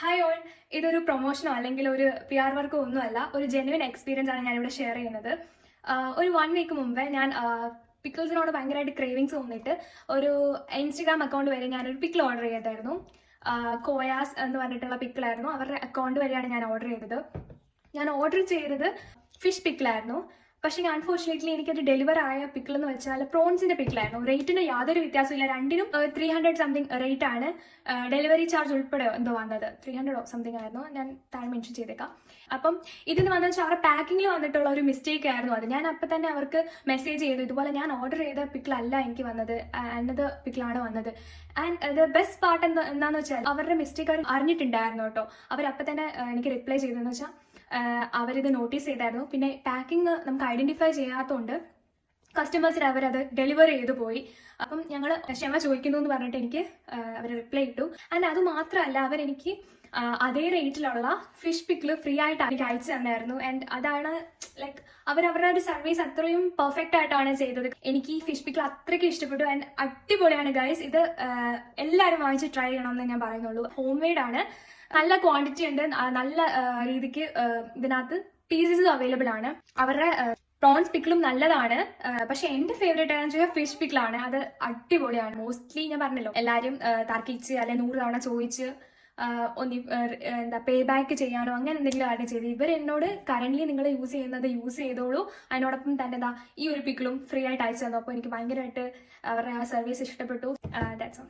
Hi all, ഇതൊരു പ്രൊമോഷനോ അല്ലെങ്കിൽ ഒരു PR വർക്കോ ഒന്നുമല്ല. ഒരു ജെന്യുവൻ എക്സ്പീരിയൻസ് ആണ് ഞാനിവിടെ ഷെയർ ചെയ്യുന്നത്. ഒരു 1 വീക്ക് മുമ്പേ ഞാൻ പിക്കിൾസിനോട് ഭയങ്കരമായിട്ട് ക്രേവിങ്സ് തോന്നിയിട്ട് ഒരു ഇൻസ്റ്റഗ്രാം അക്കൗണ്ട് വരെ ഞാനൊരു പിക്കിൾ ഓർഡർ ചെയ്തായിരുന്നു. കോയാസ് എന്ന് പറഞ്ഞിട്ടുള്ള പിക്കിളായിരുന്നു. അവരുടെ അക്കൗണ്ട് വഴിയാണ് ഞാൻ ഓർഡർ ചെയ്തത്. ഞാൻ ഓർഡർ ചെയ്തത് ഫിഷ് പിക്കിളായിരുന്നു. പക്ഷേ അൺഫോർച്ചുനേറ്റ്ലി എനിക്കത് ഡെലിവർ ആയ പിക്കിൾ എന്ന് വെച്ചാൽ പ്രോൺസിന്റെ പിക്കിളായിരുന്നു. റേറ്റിന് യാതൊരു വ്യത്യാസമില്ല. രണ്ടിനും 300 സംതിങ് റേറ്റ് ആണ്. ഡെലിവറി ചാർജ് ഉൾപ്പെടെ എന്തോ വന്നത് 300 സംതിങ് ആയിരുന്നു. ഞാൻ താഴെ മെൻഷൻ ചെയ്തേക്കാം. അപ്പം ഇതിന് വന്നു വെച്ചാൽ അവരുടെ പാക്കിങ്ങിൽ വന്നിട്ടുള്ള ഒരു മിസ്റ്റേക്ക് ആയിരുന്നു അത്. ഞാൻ അപ്പം തന്നെ അവർക്ക് മെസ്സേജ് ചെയ്തു, ഇതുപോലെ ഞാൻ ഓർഡർ ചെയ്ത പിക്കിളല്ല എനിക്ക് വന്നത്, അനദർ പിക്കിളാണ് വന്നത്. ആൻഡ് ദ ബെസ്റ്റ് പാർട്ട് എന്താണെന്ന് വെച്ചാൽ അവരുടെ മിസ്റ്റേക്ക് അവർ അറിഞ്ഞിട്ടുണ്ടായിരുന്നു കേട്ടോ. അവരപ്പം തന്നെ എനിക്ക് റിപ്ലൈ ചെയ്തതെന്ന് വെച്ചാൽ അവരിത് നോട്ടീസ് ചെയ്തായിരുന്നു. പിന്നെ പാക്കിംഗ് നമുക്ക് ഐഡന്റിഫൈ ചെയ്യാത്തതുകൊണ്ട് കസ്റ്റമേഴ്സിന് അവരത് ഡെലിവർ ചെയ്തു പോയി. അപ്പം ഞങ്ങൾ ക്ഷമ ചോദിക്കുന്നു എന്ന് പറഞ്ഞിട്ട് എനിക്ക് അവർ റിപ്ലൈ ഇട്ടു. ആൻഡ് അത് മാത്രമല്ല, അവരെനിക്ക് അതേ റേറ്റിലുള്ള ഫിഷ് പിക്കിൾ ഫ്രീ ആയിട്ട് എനിക്ക് അയച്ചു തന്നായിരുന്നു. ആൻഡ് അതാണ് ലൈക്ക് അവരവരുടെ ഒരു സർവീസ് അത്രയും പെർഫെക്റ്റ് ആയിട്ടാണ് ചെയ്തത്. എനിക്ക് ഈ ഫിഷ് പിക്കിൾ അത്രയ്ക്ക് ഇഷ്ടപ്പെട്ടു. ആൻഡ് അടിപൊളിയാണ് ഗൈസ്. ഇത് എല്ലാവരും വാങ്ങിച്ച് ട്രൈ ചെയ്യണമെന്ന് ഞാൻ പറയുന്നുള്ളൂ. ഹോം മെയ്ഡ് ആണ്, നല്ല ക്വാണ്ടിറ്റി ഉണ്ട്, നല്ല രീതിക്ക് ഇതിനകത്ത് പീസസ് അവൈലബിൾ ആണ്. അവരുടെ പ്രോൺസ് പിക്കിളും നല്ലതാണ്. പക്ഷെ എന്റെ ഫേവറേറ്റ് ആണെന്ന് വെച്ചാൽ ഫിഷ് പിക്കിളാണ്. അത് അടിപൊളിയാണ്. മോസ്റ്റ്ലി ഞാൻ പറഞ്ഞല്ലോ, എല്ലാവരും തർക്കിച്ച് അല്ലെ 100 തവണ ചോദിച്ച് പേ ബാക്ക് ചെയ്യാനോ അങ്ങനെ എന്തെങ്കിലും കാര്യം ചെയ്ത് ഇവർ എന്നോട് കറന്റ് നിങ്ങൾ യൂസ് ചെയ്യുന്നത് യൂസ് ചെയ്തോളൂ, അതിനോടൊപ്പം തന്നെ ഈ ഒരു പിക്കിളും ഫ്രീ ആയിട്ട് അയച്ചു തന്നു. അപ്പോൾ എനിക്ക് ഭയങ്കരമായിട്ട് അവരുടെ ആ സർവീസ് ഇഷ്ടപ്പെട്ടു. That's all.